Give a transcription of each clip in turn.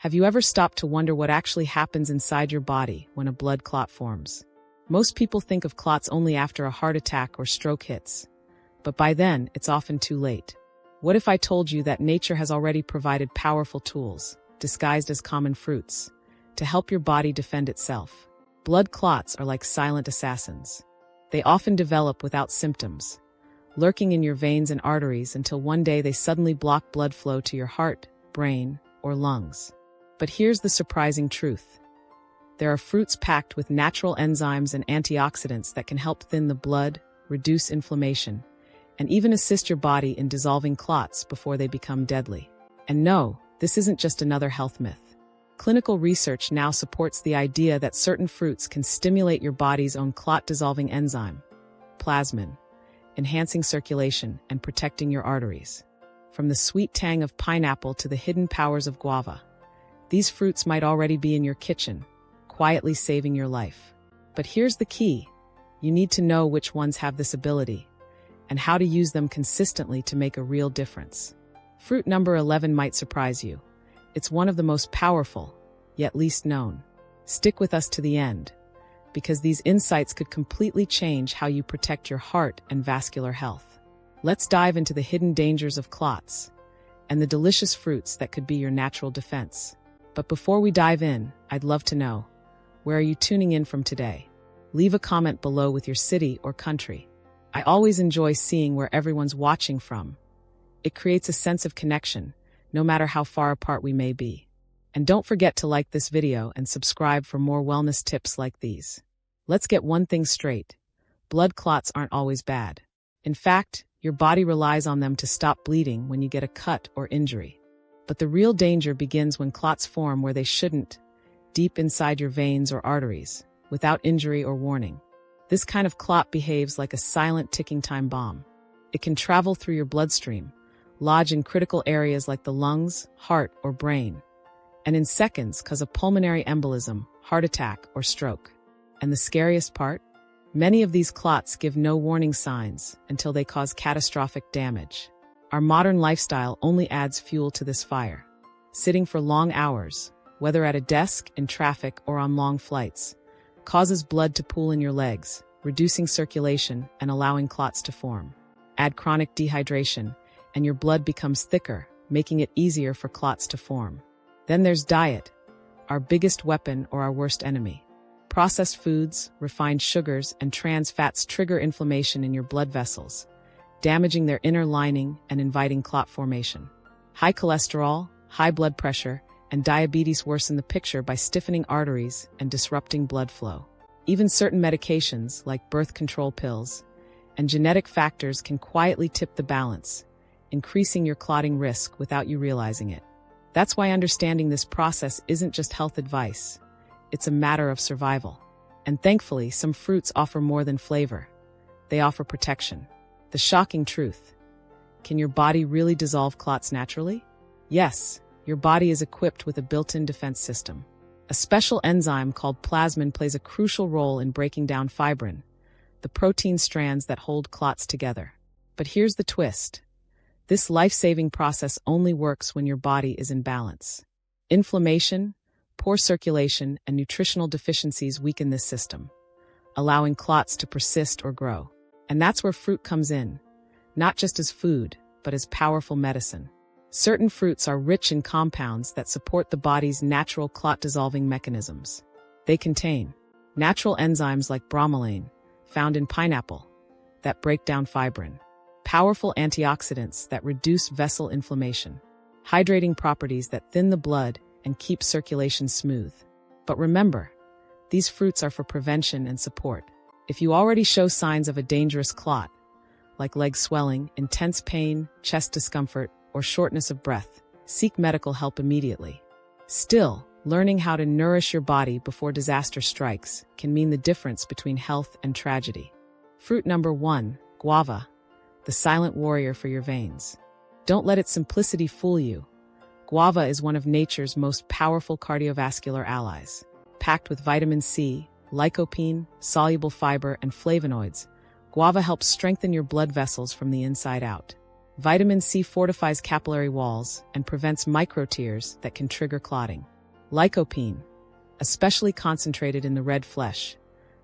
Have you ever stopped to wonder what actually happens inside your body when a blood clot forms? Most people think of clots only after a heart attack or stroke hits. But by then, it's often too late. What if I told you that nature has already provided powerful tools, disguised as common fruits, to help your body defend itself? Blood clots are like silent assassins. They often develop without symptoms, lurking in your veins and arteries until one day they suddenly block blood flow to your heart, brain, or lungs. But here's the surprising truth. There are fruits packed with natural enzymes and antioxidants that can help thin the blood, reduce inflammation, and even assist your body in dissolving clots before they become deadly. And no, this isn't just another health myth. Clinical research now supports the idea that certain fruits can stimulate your body's own clot-dissolving enzyme, plasmin, enhancing circulation and protecting your arteries. From the sweet tang of pineapple to the hidden powers of guava, these fruits might already be in your kitchen, quietly saving your life. But here's the key. You need to know which ones have this ability, and how to use them consistently to make a real difference. Fruit number 11 might surprise you. It's one of the most powerful, yet least known. Stick with us to the end, because these insights could completely change how you protect your heart and vascular health. Let's dive into the hidden dangers of clots, and the delicious fruits that could be your natural defense. But before we dive in, I'd love to know, where are you tuning in from today? Leave a comment below with your city or country. I always enjoy seeing where everyone's watching from. It creates a sense of connection, no matter how far apart we may be. And don't forget to like this video and subscribe for more wellness tips like these. Let's get one thing straight. Blood clots aren't always bad. In fact, your body relies on them to stop bleeding when you get a cut or injury. But the real danger begins when clots form where they shouldn't, deep inside your veins or arteries, without injury or warning. This kind of clot behaves like a silent ticking time bomb. It can travel through your bloodstream, lodge in critical areas like the lungs, heart, or brain, and in seconds cause a pulmonary embolism, heart attack, or stroke. And the scariest part? Many of these clots give no warning signs until they cause catastrophic damage. Our modern lifestyle only adds fuel to this fire. Sitting for long hours, whether at a desk, in traffic, or on long flights, causes blood to pool in your legs, reducing circulation and allowing clots to form. Add chronic dehydration, and your blood becomes thicker, making it easier for clots to form. Then there's diet, our biggest weapon or our worst enemy. Processed foods, refined sugars, and trans fats trigger inflammation in your blood vessels, damaging their inner lining and inviting clot formation. High cholesterol, high blood pressure, and diabetes worsen the picture by stiffening arteries and disrupting blood flow. Even certain medications, like birth control pills, and genetic factors can quietly tip the balance, increasing your clotting risk without you realizing it. That's why understanding this process isn't just health advice. It's a matter of survival. And thankfully, some fruits offer more than flavor. They offer protection. The shocking truth. Can your body really dissolve clots naturally? Yes, your body is equipped with a built-in defense system. A special enzyme called plasmin plays a crucial role in breaking down fibrin, the protein strands that hold clots together. But here's the twist. This life-saving process only works when your body is in balance. Inflammation, poor circulation, and nutritional deficiencies weaken this system, allowing clots to persist or grow. And that's where fruit comes in, not just as food, but as powerful medicine. Certain fruits are rich in compounds that support the body's natural clot-dissolving mechanisms. They contain natural enzymes like bromelain, found in pineapple, that break down fibrin, powerful antioxidants that reduce vessel inflammation, hydrating properties that thin the blood and keep circulation smooth. But remember, these fruits are for prevention and support. If you already show signs of a dangerous clot, like leg swelling, intense pain, chest discomfort, or shortness of breath, seek medical help immediately. Still, learning how to nourish your body before disaster strikes can mean the difference between health and tragedy. Fruit number 1, guava, the silent warrior for your veins. Don't let its simplicity fool you. Guava is one of nature's most powerful cardiovascular allies. Packed with vitamin C, lycopene, soluble fiber, and flavonoids, guava helps strengthen your blood vessels from the inside out. Vitamin C fortifies capillary walls and prevents microtears that can trigger clotting. Lycopene, especially concentrated in the red flesh,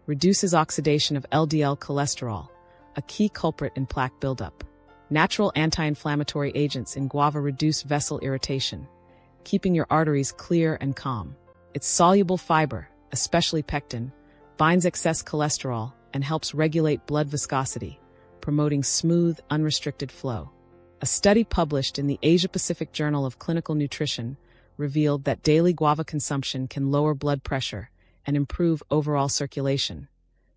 reduces oxidation of LDL cholesterol, a key culprit in plaque buildup. Natural anti-inflammatory agents in guava reduce vessel irritation, keeping your arteries clear and calm. Its soluble fiber, especially pectin, binds excess cholesterol and helps regulate blood viscosity, promoting smooth, unrestricted flow. A study published in the Asia-Pacific Journal of Clinical Nutrition revealed that daily guava consumption can lower blood pressure and improve overall circulation,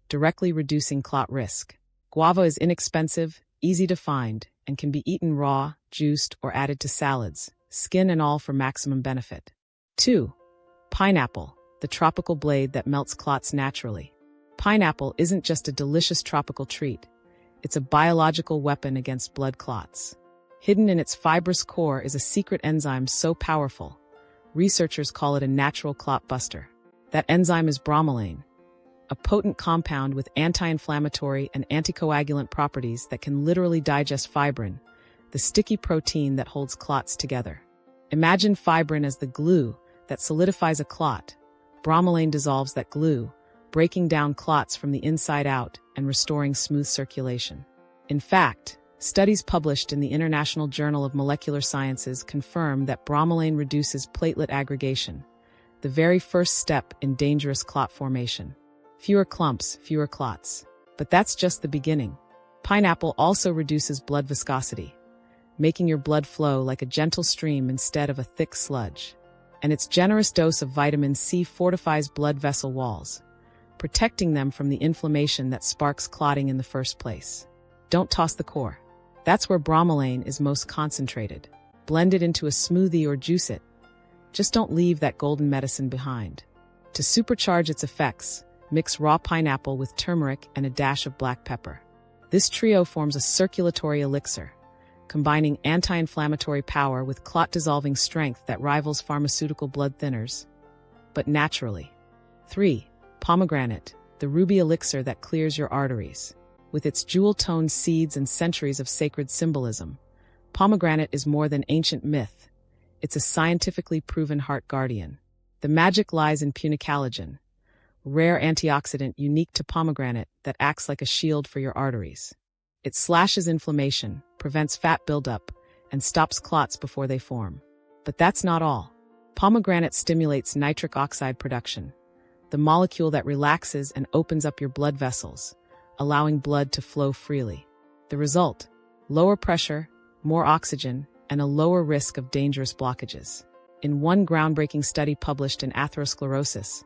directly reducing clot risk. Guava is inexpensive, easy to find, and can be eaten raw, juiced, or added to salads, skin and all for maximum benefit. 2. Pineapple, the tropical blade that melts clots naturally. Pineapple isn't just a delicious tropical treat, it's a biological weapon against blood clots. Hidden in its fibrous core is a secret enzyme so powerful, researchers call it a natural clot buster. That enzyme is bromelain, a potent compound with anti-inflammatory and anti-coagulant properties that can literally digest fibrin, the sticky protein that holds clots together. Imagine fibrin as the glue that solidifies a clot. Bromelain dissolves that glue, breaking down clots from the inside out and restoring smooth circulation. In fact, studies published in the International Journal of Molecular Sciences confirm that bromelain reduces platelet aggregation, the very first step in dangerous clot formation. Fewer clumps, fewer clots. But that's just the beginning. Pineapple also reduces blood viscosity, making your blood flow like a gentle stream instead of a thick sludge. And its generous dose of vitamin C fortifies blood vessel walls, protecting them from the inflammation that sparks clotting in the first place. Don't toss the core. That's where bromelain is most concentrated. Blend it into a smoothie or juice it. Just don't leave that golden medicine behind. To supercharge its effects, mix raw pineapple with turmeric and a dash of black pepper. This trio forms a circulatory elixir, combining anti-inflammatory power with clot-dissolving strength that rivals pharmaceutical blood thinners, but naturally. 3. Pomegranate, the ruby elixir that clears your arteries. With its jewel-toned seeds and centuries of sacred symbolism, pomegranate is more than ancient myth. It's a scientifically proven heart guardian. The magic lies in punicalagin, rare antioxidant unique to pomegranate that acts like a shield for your arteries. It slashes inflammation, prevents fat buildup, and stops clots before they form. But that's not all. Pomegranate stimulates nitric oxide production, the molecule that relaxes and opens up your blood vessels, allowing blood to flow freely. The result: lower pressure, more oxygen, and a lower risk of dangerous blockages. In one groundbreaking study published in Atherosclerosis,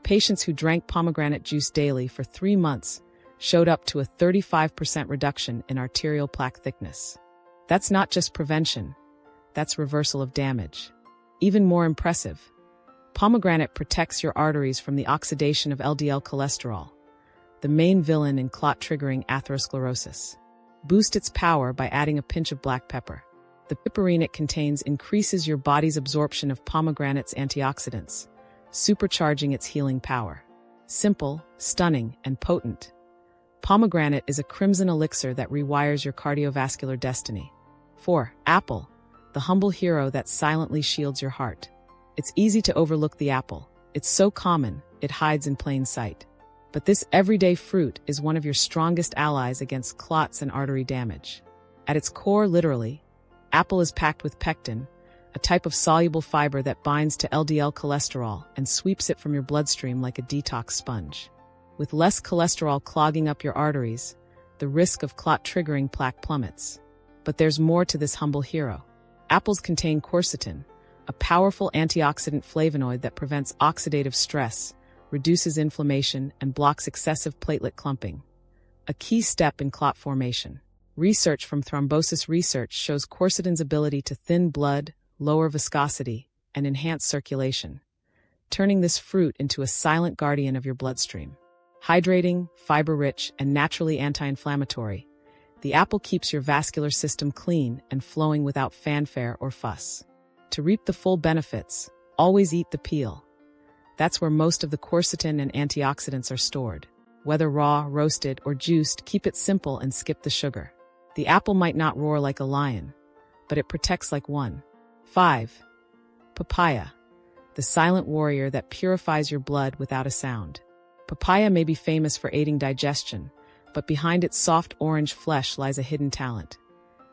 patients who drank pomegranate juice daily for 3 months showed up to a 35% reduction in arterial plaque thickness. That's not just prevention, that's reversal of damage. Even more impressive, pomegranate protects your arteries from the oxidation of LDL cholesterol, the main villain in clot-triggering atherosclerosis. Boost its power by adding a pinch of black pepper. The piperine it contains increases your body's absorption of pomegranate's antioxidants, supercharging its healing power. Simple, stunning, and potent, pomegranate is a crimson elixir that rewires your cardiovascular destiny. 4. Apple, the humble hero that silently shields your heart. It's easy to overlook the apple. It's so common, it hides in plain sight. But this everyday fruit is one of your strongest allies against clots and artery damage. At its core, literally, apple is packed with pectin, a type of soluble fiber that binds to LDL cholesterol and sweeps it from your bloodstream like a detox sponge. With less cholesterol clogging up your arteries, the risk of clot-triggering plaque plummets. But there's more to this humble hero. Apples contain quercetin, a powerful antioxidant flavonoid that prevents oxidative stress, reduces inflammation, and blocks excessive platelet clumping, a key step in clot formation. Research from Thrombosis Research shows quercetin's ability to thin blood, lower viscosity, and enhance circulation, turning this fruit into a silent guardian of your bloodstream. Hydrating, fiber-rich, and naturally anti-inflammatory, the apple keeps your vascular system clean and flowing without fanfare or fuss. To reap the full benefits, always eat the peel. That's where most of the quercetin and antioxidants are stored. Whether raw, roasted, or juiced, keep it simple and skip the sugar. The apple might not roar like a lion, but it protects like one. 5. Papaya, the silent warrior that purifies your blood without a sound. Papaya may be famous for aiding digestion, but behind its soft orange flesh lies a hidden talent.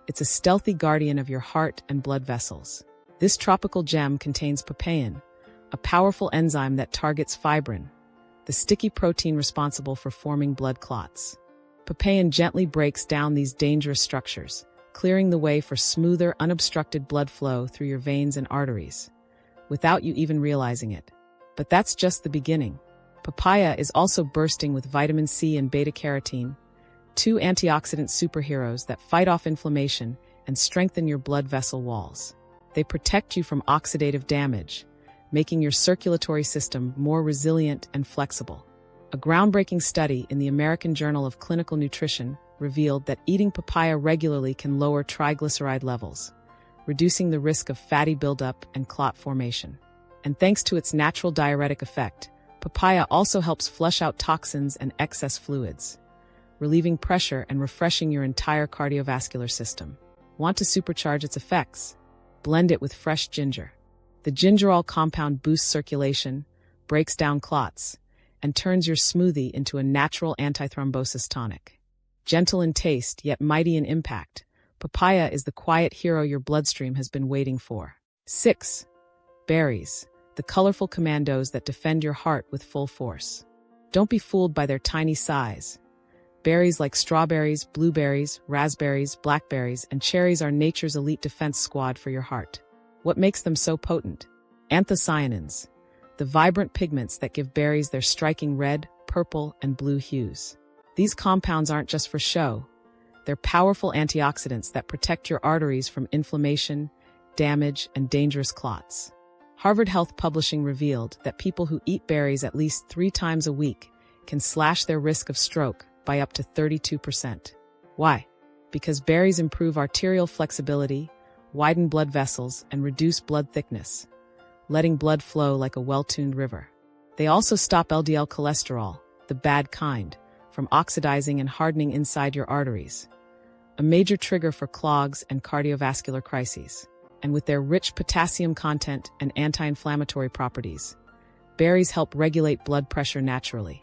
It's a stealthy guardian of your heart and blood vessels. This tropical gem contains papain, a powerful enzyme that targets fibrin, the sticky protein responsible for forming blood clots. Papain gently breaks down these dangerous structures, clearing the way for smoother, unobstructed blood flow through your veins and arteries, without you even realizing it. But that's just the beginning. Papaya is also bursting with vitamin C and beta-carotene, two antioxidant superheroes that fight off inflammation and strengthen your blood vessel walls. They protect you from oxidative damage, making your circulatory system more resilient and flexible. A groundbreaking study in the American Journal of Clinical Nutrition revealed that eating papaya regularly can lower triglyceride levels, reducing the risk of fatty buildup and clot formation. And thanks to its natural diuretic effect, papaya also helps flush out toxins and excess fluids, relieving pressure and refreshing your entire cardiovascular system. Want to supercharge its effects? Blend it with fresh ginger. The gingerol compound boosts circulation, breaks down clots, and turns your smoothie into a natural antithrombosis tonic. Gentle in taste, yet mighty in impact, papaya is the quiet hero your bloodstream has been waiting for. 6. Berries, the colorful commandos that defend your heart with full force. Don't be fooled by their tiny size. Berries like strawberries, blueberries, raspberries, blackberries, and cherries are nature's elite defense squad for your heart. What makes them so potent? Anthocyanins, the vibrant pigments that give berries their striking red, purple, and blue hues. These compounds aren't just for show. They're powerful antioxidants that protect your arteries from inflammation, damage, and dangerous clots. Harvard Health Publishing revealed that people who eat berries at least 3 times a week can slash their risk of stroke by up to 32%. Why? Because berries improve arterial flexibility, widen blood vessels, and reduce blood thickness, letting blood flow like a well-tuned river. They also stop LDL cholesterol, the bad kind, from oxidizing and hardening inside your arteries, a major trigger for clogs and cardiovascular crises. And with their rich potassium content and anti-inflammatory properties, berries help regulate blood pressure naturally.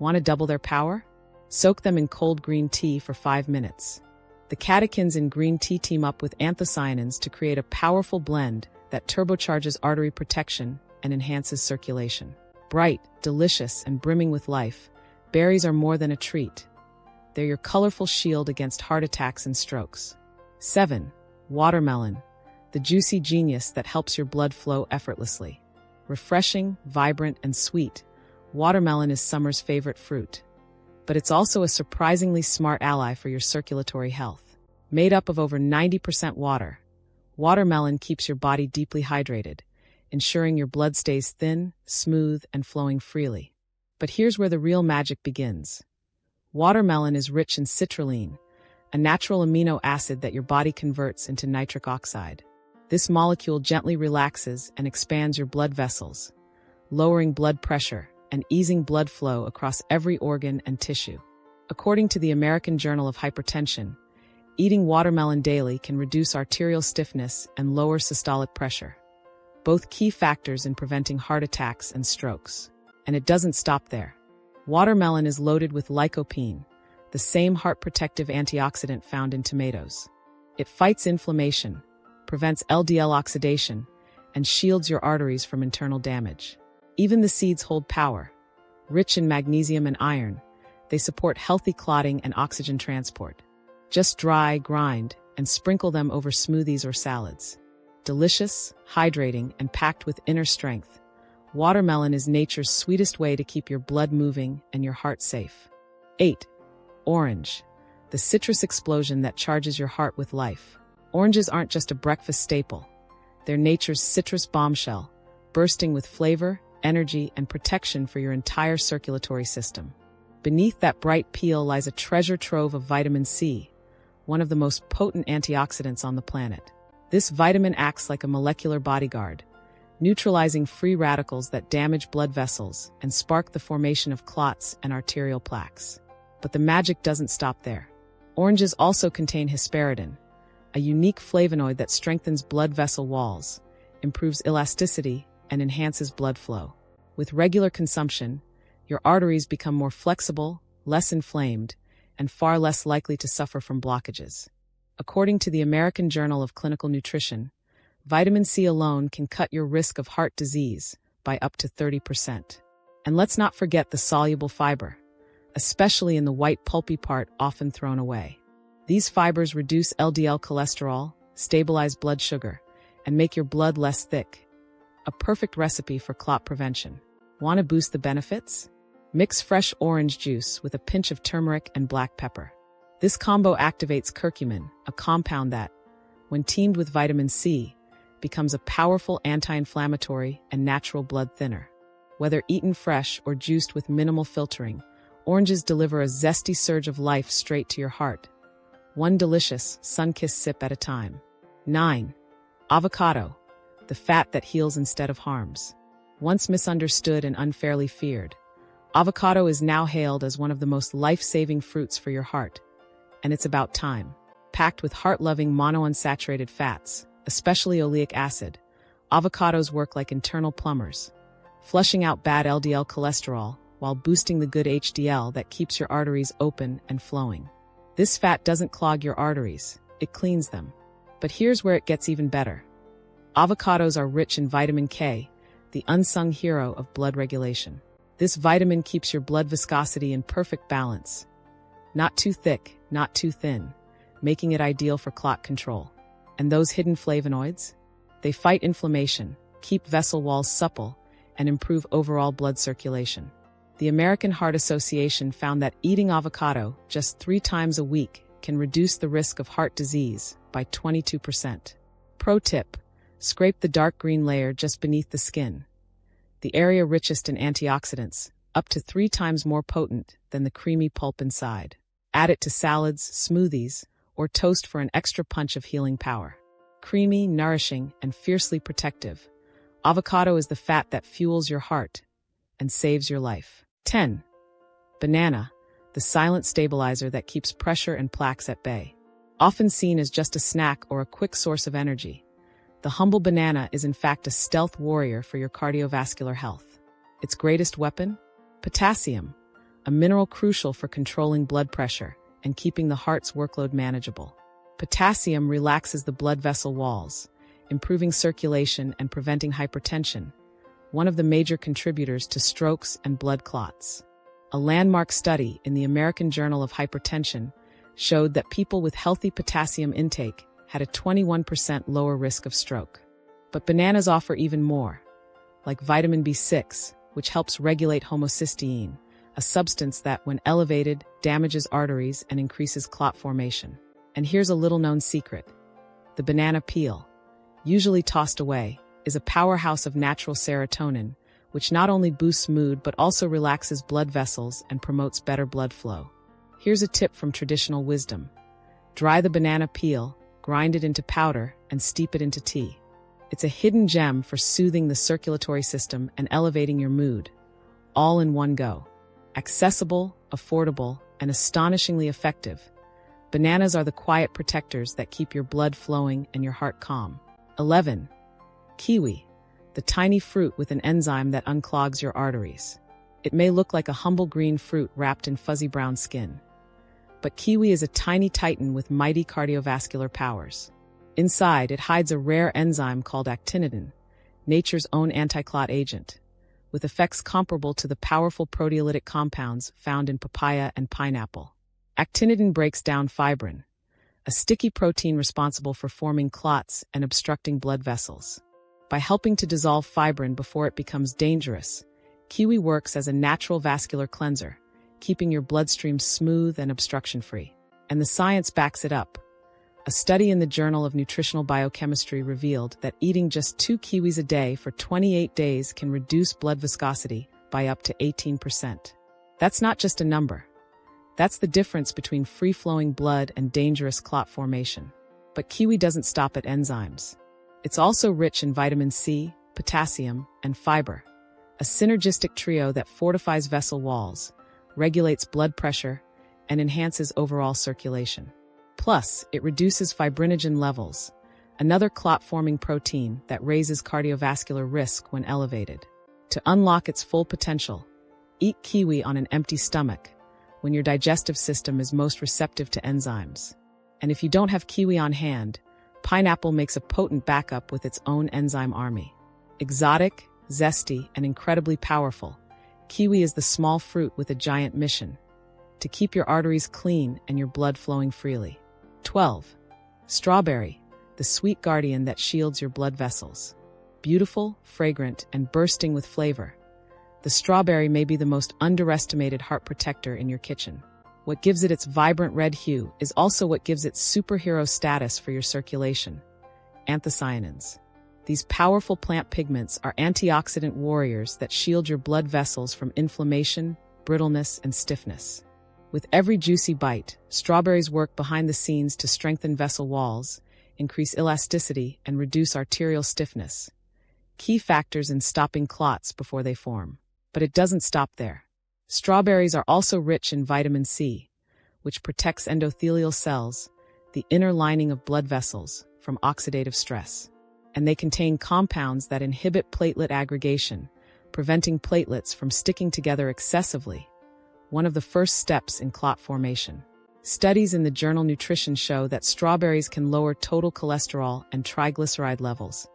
Want to double their power? Soak them in cold green tea for 5 minutes. The catechins in green tea team up with anthocyanins to create a powerful blend that turbocharges artery protection and enhances circulation. Bright, delicious, and brimming with life, berries are more than a treat. They're your colorful shield against heart attacks and strokes. 7. Watermelon, the juicy genius that helps your blood flow effortlessly. Refreshing, vibrant, and sweet, watermelon is summer's favorite fruit. But it's also a surprisingly smart ally for your circulatory health. Made up of over 90% water, watermelon keeps your body deeply hydrated, ensuring your blood stays thin, smooth, and flowing freely. But here's where the real magic begins. Watermelon is rich in citrulline, a natural amino acid that your body converts into nitric oxide. This molecule gently relaxes and expands your blood vessels, lowering blood pressure and easing blood flow across every organ and tissue. According to the American Journal of Hypertension, eating watermelon daily can reduce arterial stiffness and lower systolic pressure, both key factors in preventing heart attacks and strokes. And it doesn't stop there. Watermelon is loaded with lycopene, the same heart-protective antioxidant found in tomatoes. It fights inflammation, prevents LDL oxidation, and shields your arteries from internal damage. Even the seeds hold power. Rich in magnesium and iron, they support healthy clotting and oxygen transport. Just dry, grind, and sprinkle them over smoothies or salads. Delicious, hydrating, and packed with inner strength, watermelon is nature's sweetest way to keep your blood moving and your heart safe. 8. Orange, the citrus explosion that charges your heart with life. Oranges aren't just a breakfast staple. They're nature's citrus bombshell, bursting with flavor, energy, and protection for your entire circulatory system. Beneath that bright peel lies a treasure trove of vitamin C, one of the most potent antioxidants on the planet. This vitamin acts like a molecular bodyguard, neutralizing free radicals that damage blood vessels and spark the formation of clots and arterial plaques. But the magic doesn't stop there. Oranges also contain hesperidin, a unique flavonoid that strengthens blood vessel walls, improves elasticity, and enhances blood flow. With regular consumption, your arteries become more flexible, less inflamed, and far less likely to suffer from blockages. According to the American Journal of Clinical Nutrition, vitamin C alone can cut your risk of heart disease by up to 30%. And let's not forget the soluble fiber, especially in the white pulpy part often thrown away. These fibers reduce LDL cholesterol, stabilize blood sugar, and make your blood less thick. A perfect recipe for clot prevention. Want to boost the benefits? Mix fresh orange juice with a pinch of turmeric and black pepper. This combo activates curcumin, a compound that, when teamed with vitamin C, becomes a powerful anti-inflammatory and natural blood thinner. Whether eaten fresh or juiced with minimal filtering, oranges deliver a zesty surge of life straight to your heart. One delicious, sun-kissed sip at a time. 9. Avocado, the fat that heals instead of harms. Once misunderstood and unfairly feared, avocado is now hailed as one of the most life-saving fruits for your heart. And it's about time. Packed with heart-loving monounsaturated fats, especially oleic acid, avocados work like internal plumbers, flushing out bad LDL cholesterol while boosting the good HDL that keeps your arteries open and flowing. This fat doesn't clog your arteries, it cleans them. But here's where it gets even better. Avocados are rich in vitamin K, the unsung hero of blood regulation. This vitamin keeps your blood viscosity in perfect balance. Not too thick, not too thin, making it ideal for clot control. And those hidden flavonoids? They fight inflammation, keep vessel walls supple, and improve overall blood circulation. The American Heart Association found that eating avocado just 3 times a week can reduce the risk of heart disease by 22%. Pro tip: scrape the dark green layer just beneath the skin, the area richest in antioxidants, up to 3 times more potent than the creamy pulp inside. Add it to salads, smoothies, or toast for an extra punch of healing power. Creamy, nourishing, and fiercely protective, avocado is the fat that fuels your heart and saves your life. 10. Banana, the silent stabilizer that keeps pressure and plaques at bay. Often seen as just a snack or a quick source of energy, the humble banana is in fact a stealth warrior for your cardiovascular health. Its greatest weapon? Potassium, a mineral crucial for controlling blood pressure and keeping the heart's workload manageable. Potassium relaxes the blood vessel walls, improving circulation and preventing hypertension, one of the major contributors to strokes and blood clots. A landmark study in the American Journal of Hypertension showed that people with healthy potassium intake had a 21% lower risk of stroke. But bananas offer even more, like vitamin B6, which helps regulate homocysteine, a substance that, when elevated, damages arteries and increases clot formation. And here's a little-known secret. The banana peel, usually tossed away, is a powerhouse of natural serotonin, which not only boosts mood but also relaxes blood vessels and promotes better blood flow. Here's a tip from traditional wisdom. Dry the banana peel, grind it into powder, and steep it into tea. It's a hidden gem for soothing the circulatory system and elevating your mood, all in one go. Accessible, affordable, and astonishingly effective, bananas are the quiet protectors that keep your blood flowing and your heart calm. 11. Kiwi, the tiny fruit with an enzyme that unclogs your arteries. It may look like a humble green fruit wrapped in fuzzy brown skin, but kiwi is a tiny titan with mighty cardiovascular powers. Inside, it hides a rare enzyme called actinitin, nature's own anti-clot agent, with effects comparable to the powerful proteolytic compounds found in papaya and pineapple. Actinitin breaks down fibrin, a sticky protein responsible for forming clots and obstructing blood vessels. By helping to dissolve fibrin before it becomes dangerous, kiwi works as a natural vascular cleanser, keeping your bloodstream smooth and obstruction-free. And the science backs it up. A study in the Journal of Nutritional Biochemistry revealed that eating just 2 kiwis a day for 28 days can reduce blood viscosity by up to 18%. That's not just a number. That's the difference between free-flowing blood and dangerous clot formation. But kiwi doesn't stop at enzymes. It's also rich in vitamin C, potassium, and fiber, a synergistic trio that fortifies vessel walls, regulates blood pressure, and enhances overall circulation. Plus, it reduces fibrinogen levels, another clot-forming protein that raises cardiovascular risk when elevated. To unlock its full potential, eat kiwi on an empty stomach, when your digestive system is most receptive to enzymes. And if you don't have kiwi on hand, pineapple makes a potent backup with its own enzyme army. Exotic, zesty, and incredibly powerful, kiwi is the small fruit with a giant mission: to keep your arteries clean and your blood flowing freely. 12. Strawberry, the sweet guardian that shields your blood vessels. Beautiful, fragrant, and bursting with flavor, the strawberry may be the most underestimated heart protector in your kitchen. What gives it its vibrant red hue is also what gives it superhero status for your circulation: anthocyanins. These powerful plant pigments are antioxidant warriors that shield your blood vessels from inflammation, brittleness, and stiffness. With every juicy bite, strawberries work behind the scenes to strengthen vessel walls, increase elasticity, and reduce arterial stiffness, key factors in stopping clots before they form. But it doesn't stop there. Strawberries are also rich in vitamin C, which protects endothelial cells, the inner lining of blood vessels, from oxidative stress. And they contain compounds that inhibit platelet aggregation, preventing platelets from sticking together excessively, one of the first steps in clot formation. Studies in the journal Nutrition show that strawberries can lower total cholesterol and triglyceride levels,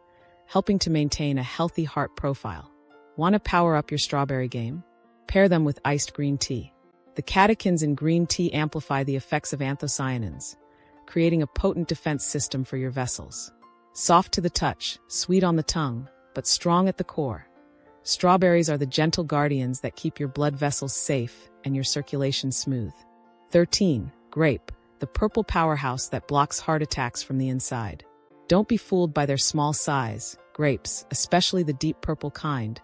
helping to maintain a healthy heart profile. Want to power up your strawberry game? Pair them with iced green tea. The catechins in green tea amplify the effects of anthocyanins, creating a potent defense system for your vessels. Soft to the touch, sweet on the tongue, but strong at the core, strawberries are the gentle guardians that keep your blood vessels safe and your circulation smooth. 13. Grape, the purple powerhouse that blocks heart attacks from the inside. Don't be fooled by their small size. Grapes, especially the deep purple kind,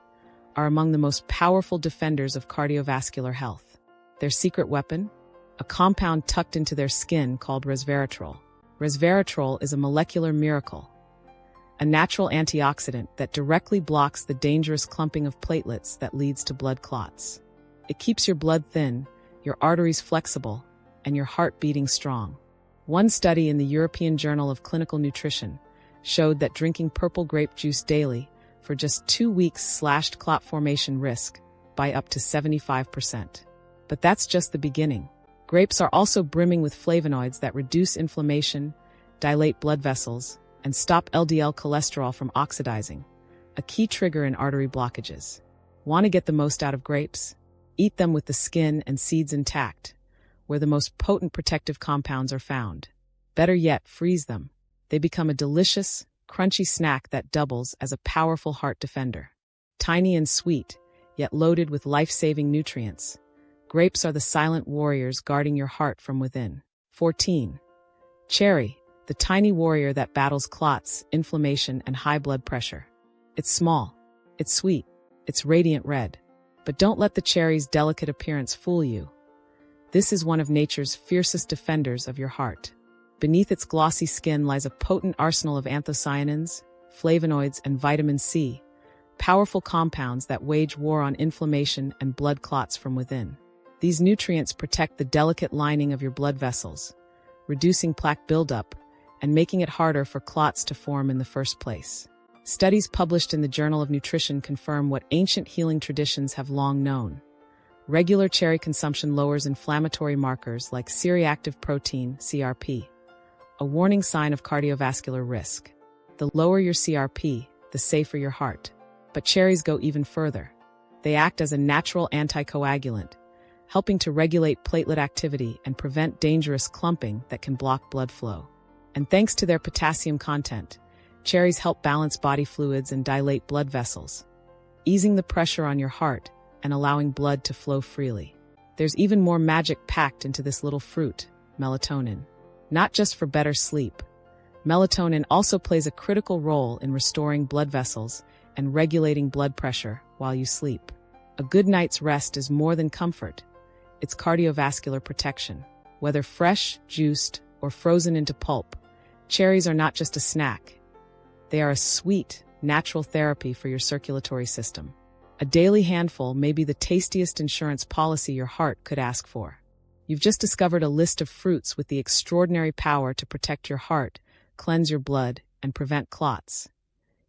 are among the most powerful defenders of cardiovascular health. Their secret weapon? A compound tucked into their skin called resveratrol. Resveratrol is a molecular miracle, a natural antioxidant that directly blocks the dangerous clumping of platelets that leads to blood clots. It keeps your blood thin, your arteries flexible, and your heart beating strong. One study in the European Journal of Clinical Nutrition showed that drinking purple grape juice daily for just 2 weeks slashed clot formation risk by up to 75%. But that's just the beginning. Grapes are also brimming with flavonoids that reduce inflammation, dilate blood vessels, and stop LDL cholesterol from oxidizing, a key trigger in artery blockages. Want to get the most out of grapes? Eat them with the skin and seeds intact, where the most potent protective compounds are found. Better yet, freeze them. They become a delicious, crunchy snack that doubles as a powerful heart defender. Tiny and sweet, yet loaded with life-saving nutrients, grapes are the silent warriors guarding your heart from within. 14. Cherry, the tiny warrior that battles clots, inflammation, and high blood pressure. It's small, it's sweet, it's radiant red. But don't let the cherry's delicate appearance fool you. This is one of nature's fiercest defenders of your heart. Beneath its glossy skin lies a potent arsenal of anthocyanins, flavonoids, and vitamin C, powerful compounds that wage war on inflammation and blood clots from within. These nutrients protect the delicate lining of your blood vessels, reducing plaque buildup and making it harder for clots to form in the first place. Studies published in the Journal of Nutrition confirm what ancient healing traditions have long known. Regular cherry consumption lowers inflammatory markers like C-reactive protein, CRP, a warning sign of cardiovascular risk. The lower your CRP, the safer your heart. But cherries go even further. They act as a natural anti-coagulant, helping to regulate platelet activity and prevent dangerous clumping that can block blood flow. And thanks to their potassium content, cherries help balance body fluids and dilate blood vessels, easing the pressure on your heart and allowing blood to flow freely. There's even more magic packed into this little fruit, melatonin. Not just for better sleep, melatonin also plays a critical role in restoring blood vessels and regulating blood pressure while you sleep. A good night's rest is more than comfort. It's cardiovascular protection. Whether fresh, juiced, or frozen into pulp, cherries are not just a snack. They are a sweet, natural therapy for your circulatory system. A daily handful may be the tastiest insurance policy your heart could ask for. You've just discovered a list of fruits with the extraordinary power to protect your heart, cleanse your blood, and prevent clots.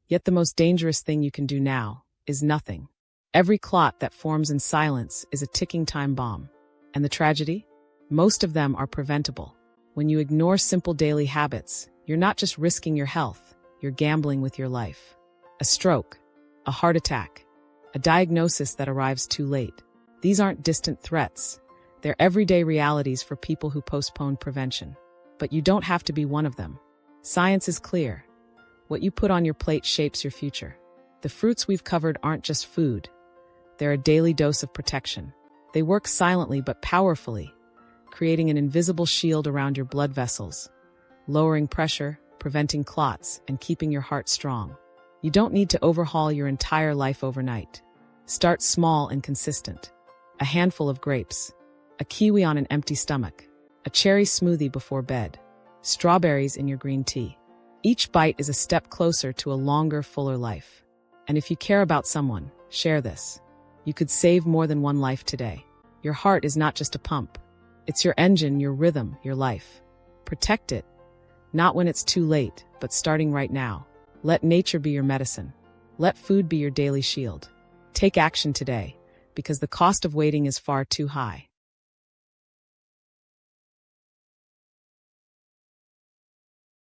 Yet the most dangerous thing you can do now is nothing. Every clot that forms in silence is a ticking time bomb. And the tragedy? Most of them are preventable. When you ignore simple daily habits, you're not just risking your health, you're gambling with your life. A stroke, a heart attack, a diagnosis that arrives too late. These aren't distant threats. They're everyday realities for people who postpone prevention. But you don't have to be one of them. Science is clear. What you put on your plate shapes your future. The fruits we've covered aren't just food. They're a daily dose of protection. They work silently but powerfully, creating an invisible shield around your blood vessels, lowering pressure, preventing clots, and keeping your heart strong. You don't need to overhaul your entire life overnight. Start small and consistent. A handful of grapes, a kiwi on an empty stomach, a cherry smoothie before bed, strawberries in your green tea. Each bite is a step closer to a longer, fuller life. And if you care about someone, share this. You could save more than one life today. Your heart is not just a pump. It's your engine, your rhythm, your life. Protect it. Not when it's too late, but starting right now. Let nature be your medicine. Let food be your daily shield. Take action today, because the cost of waiting is far too high.